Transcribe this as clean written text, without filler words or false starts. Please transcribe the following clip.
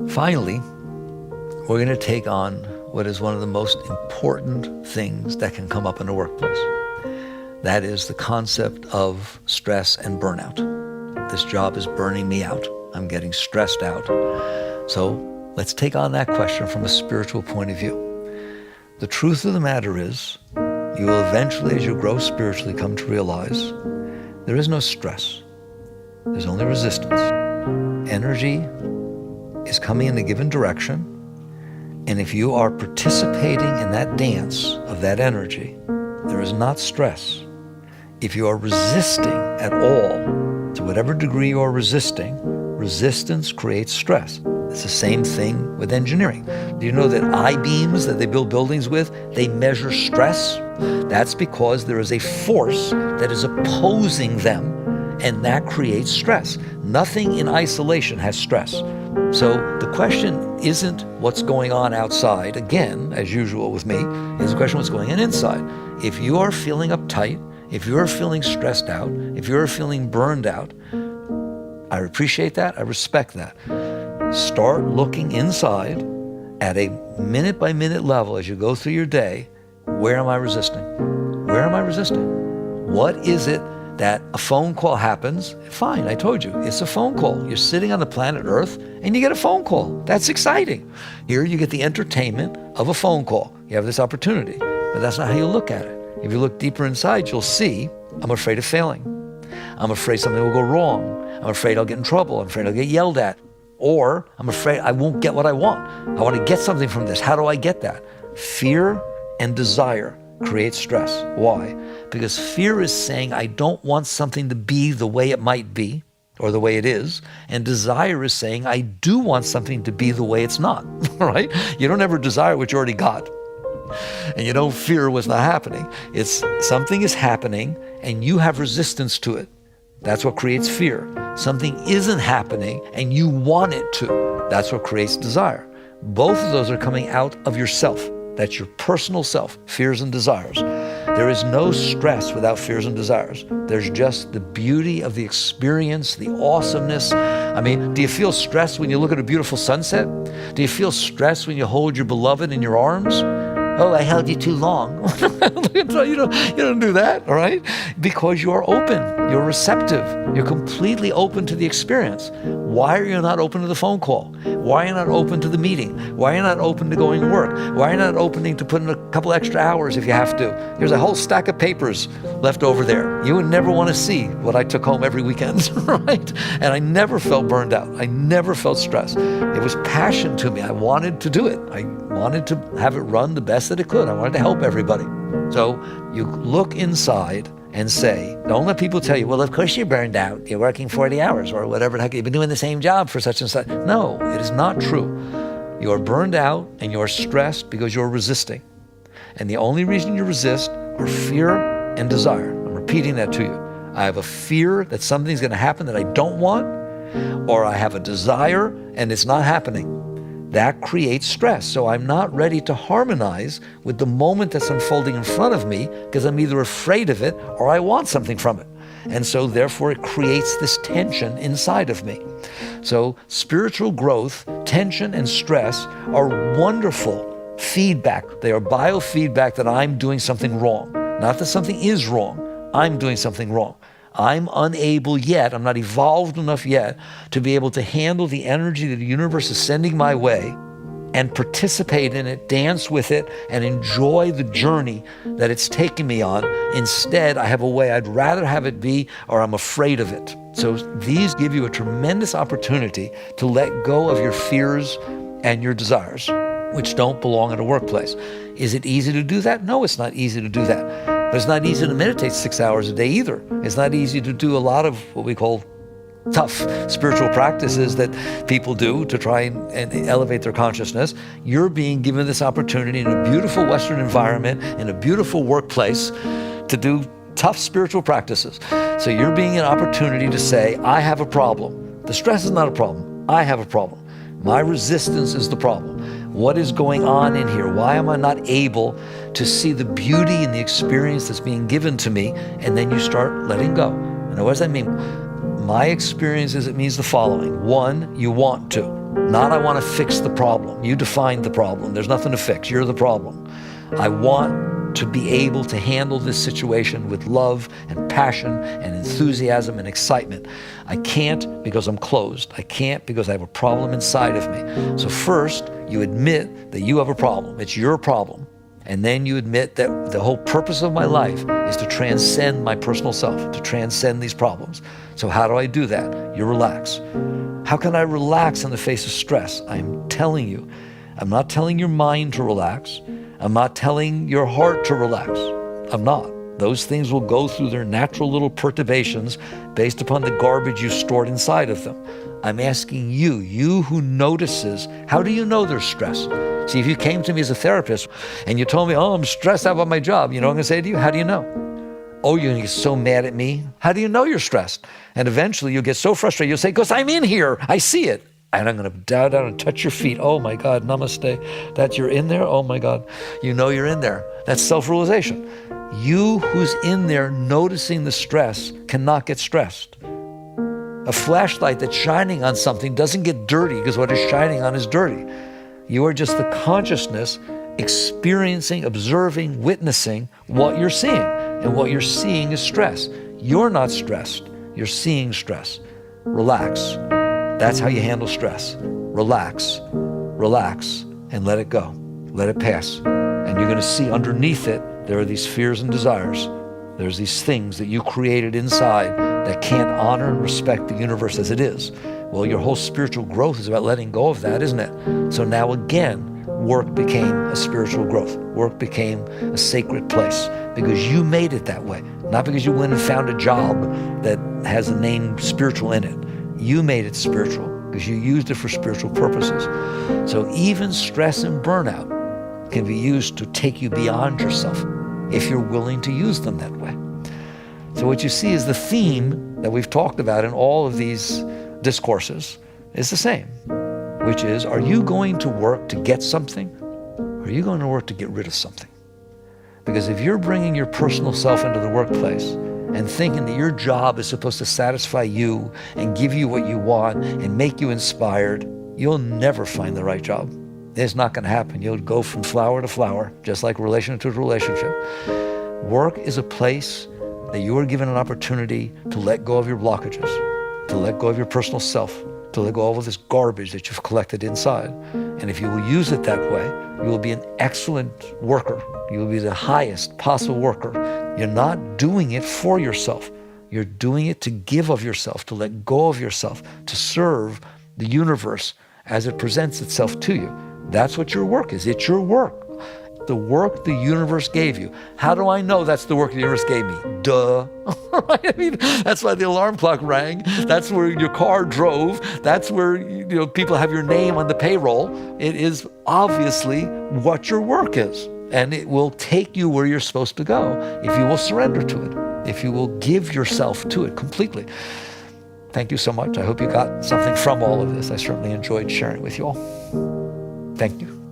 Finally, we're going to take on what is one of the most important things that can come up in the workplace. That is the concept of stress and burnout. This job is burning me out. I'm getting stressed out. So let's take on that question from a spiritual point of view. The truth of the matter is, you will eventually, as you grow spiritually, come to realize there is no stress. There's only resistance. Energy is coming in a given direction, and if you are participating in that dance of that energy, there is not stress. If you are resisting at all, to whatever degree you are resisting, resistance creates stress. It's the same thing with engineering. Do you know that I-beams that they build buildings with, they measure stress? That's because there is a force that is opposing them, and that creates stress. Nothing in isolation has stress. So the question isn't what's going on outside, again, as usual with me, is the question what's going on inside. If you are feeling uptight, if you are feeling stressed out, if you are feeling burned out, I appreciate that, I respect that. Start looking inside at a minute-by-minute level as you go through your day. Where am I resisting? Where am I resisting? What is it that a phone call happens? Fine, I told you, it's a phone call. You're sitting on the planet Earth and you get a phone call. That's exciting. Here you get the entertainment of a phone call. You have this opportunity, but that's not how you look at it. If you look deeper inside, you'll see, I'm afraid of failing. I'm afraid something will go wrong. I'm afraid I'll get in trouble. I'm afraid I'll get yelled at. Or I'm afraid I won't get what I want. I want to get something from this. How do I get that? Fear and desire create stress. Why? Because fear is saying I don't want something to be the way it might be or the way it is. And desire is saying I do want something to be the way it's not, right? You don't ever desire what you already got. And you don't fear what's not happening. It's something is happening and you have resistance to it. That's what creates fear. Something isn't happening and you want it to. That's what creates desire. Both of those are coming out of yourself. That's your personal self, fears and desires. There is no stress without fears and desires. There's just the beauty of the experience, the awesomeness. I mean, do you feel stressed when you look at a beautiful sunset? Do you feel stressed when you hold your beloved in your arms? Oh, I held you too long. You don't do that, all right? Because you are open, you're receptive, you're completely open to the experience. Why are you not open to the phone call? Why are you not open to the meeting? Why are you not open to going to work? Why are you not opening to put in a couple extra hours if you have to? There's a whole stack of papers left over there. You would never want to see what I took home every weekend, right? And I never felt burned out. I never felt stressed. It was passion to me. I wanted to do it. I wanted to have it run the best that it could. I wanted to help everybody. So you look inside and say, don't let people tell you, well, of course you're burned out. You're working 40 hours or whatever the heck. You've been doing the same job for such and such. No, it is not true. You are burned out and you're stressed because you're resisting. And the only reason you resist are fear and desire. I'm repeating that to you. I have a fear that something's going to happen that I don't want, or I have a desire and it's not happening. That creates stress. So I'm not ready to harmonize with the moment that's unfolding in front of me because I'm either afraid of it or I want something from it. And so therefore it creates this tension inside of me. So spiritual growth, tension and stress are wonderful feedback. They are biofeedback that I'm doing something wrong. Not that something is wrong, I'm doing something wrong. I'm unable yet, I'm not evolved enough yet to be able to handle the energy that the universe is sending my way and participate in it, dance with it, and enjoy the journey that it's taking me on. Instead, I have a way I'd rather have it be, or I'm afraid of it. So these give you a tremendous opportunity to let go of your fears and your desires, which don't belong in a workplace. Is it easy to do that? No, it's not easy to do that. But it's not easy to meditate 6 hours a day either. It's not easy to do a lot of what we call tough spiritual practices that people do to try and elevate their consciousness. You're being given this opportunity in a beautiful Western environment, in a beautiful workplace, to do tough spiritual practices. So you're being an opportunity to say, I have a problem. The stress is not a problem. I have a problem. My resistance is the problem. What is going on in here? Why am I not able to see the beauty and the experience that's being given to me? And then you start letting go. And what does that mean? My experience is it means the following. 1, you want to. Not I want to fix the problem. You define the problem. There's nothing to fix. You're the problem. I want to be able to handle this situation with love and passion and enthusiasm and excitement. I can't because I'm closed. I can't because I have a problem inside of me. So first, you admit that you have a problem. It's your problem. And then you admit that the whole purpose of my life is to transcend my personal self, to transcend these problems. So how do I do that? You relax. How can I relax in the face of stress? I'm telling you. I'm not telling your mind to relax. I'm not telling your heart to relax. I'm not. Those things will go through their natural little perturbations based upon the garbage you stored inside of them. I'm asking you who notices, how do you know there's stress? See, if you came to me as a therapist and you told me, oh, I'm stressed out about my job, you know what I'm going to say to you? How do you know? Oh, you're going to get so mad at me? How do you know you're stressed? And eventually you'll get so frustrated, you'll say, because I'm in here, I see it. And I'm going to bow down and touch your feet. Oh my God, namaste. That you're in there? Oh my God, you know you're in there. That's self-realization. You who's in there noticing the stress cannot get stressed. A flashlight that's shining on something doesn't get dirty because what is shining on is dirty. You are just the consciousness experiencing, observing, witnessing what you're seeing. And what you're seeing is stress. You're not stressed. You're seeing stress. Relax. That's how you handle stress. Relax, relax, and let it go. Let it pass. And you're going to see underneath it, there are these fears and desires. There's these things that you created inside that can't honor and respect the universe as it is. Well, your whole spiritual growth is about letting go of that, isn't it? So now again, work became a spiritual growth. Work became a sacred place because you made it that way. Not because you went and found a job that has a name spiritual in it. You made it spiritual because you used it for spiritual purposes. So even stress and burnout can be used to take you beyond yourself if you're willing to use them that way. So what you see is the theme that we've talked about in all of these discourses is the same, which is, are you going to work to get something, or are you going to work to get rid of something? Because if you're bringing your personal self into the workplace and thinking that your job is supposed to satisfy you and give you what you want and make you inspired, you'll never find the right job. It's not going to happen. You'll go from flower to flower, just like relationship to relationship. Work is a place that you are given an opportunity to let go of your blockages, to let go of your personal self, to let go of all this garbage that you've collected inside. And if you will use it that way, you will be an excellent worker. You will be the highest possible worker. You're not doing it for yourself. You're doing it to give of yourself, to let go of yourself, to serve the universe as it presents itself to you. That's what your work is. It's your work. The work the universe gave you. How do I know that's the work the universe gave me? Duh. I mean, that's why the alarm clock rang. That's where your car drove. That's where people have your name on the payroll. It is obviously what your work is. And it will take you where you're supposed to go if you will surrender to it, if you will give yourself to it completely. Thank you so much. I hope you got something from all of this. I certainly enjoyed sharing with you all. Thank you.